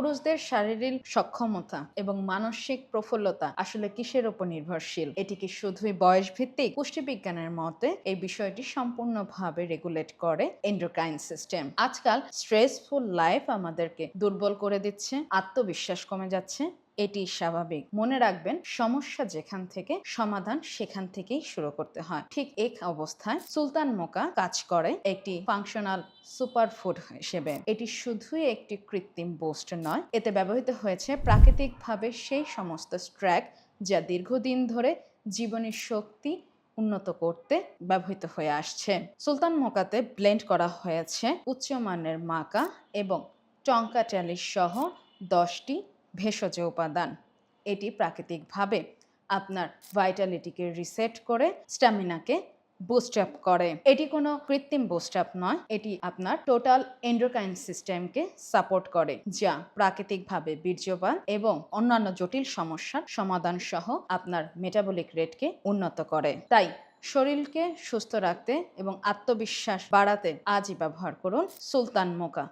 পুরুষদের শারীরিক সক্ষমতা এবং মানসিক প্রফুল্লতা আসলে কিসের উপর নির্ভরশীল? এটি কি শুধুই বয়স ভিত্তিক? পুষ্টিবিজ্ঞানের মতে এই বিষয়টি সম্পূর্ণভাবে রেগুলেট করে এন্ডোক্রাইন সিস্টেম। আজকাল স্ট্রেসফুল লাইফ আমাদেরকে দুর্বল করে দিচ্ছে, আত্মবিশ্বাস কমে যাচ্ছে। এটি স্বাভাবিক। মনে রাখবেন, সমস্যা যেখান থেকে, সমাধান সেখান থেকেই শুরু করতে হয়। ঠিক এক অবস্থায় সুলতান মোকা কাজ করে একটি ফাংশনাল সুপারফুড হিসেবে। এটি শুধুই একটি কৃত্রিম বুস্ট নয়, এতে ব্যবহৃত হয়েছে প্রাকৃতিকভাবে সেই সমস্ত স্ট্র্যাক যা দীর্ঘদিন ধরে জীবনের শক্তি উন্নত করতে ব্যবহৃত হয়ে আসছে। সুলতান মোকাতে ব্লেন্ড করা হয়েছে উচ্চমানের মাকা এবং টঙ্কা ট্যালিশ সহ 10টি ভেষজ উপাদান। এটি প্রাকৃতিকভাবে আপনার ভাইটালিটিকে রিসেট করে স্ট্যামিনাকে বুস্ট আপ করে। এটি কোনো কৃত্রিম বুস্ট আপ নয়, এটি আপনার টোটাল এন্ডোক্রাইন সিস্টেমকে সাপোর্ট করে, যা প্রাকৃতিকভাবে বীর্যপাত এবং অন্যান্য জটিল সমস্যার সমাধান সহ আপনার মেটাবলিক রেটকে উন্নত করে। তাই শরীরকে সুস্থ রাখতে এবং আত্মবিশ্বাস বাড়াতে আজই ব্যবহার করুন সুলতান মোকা।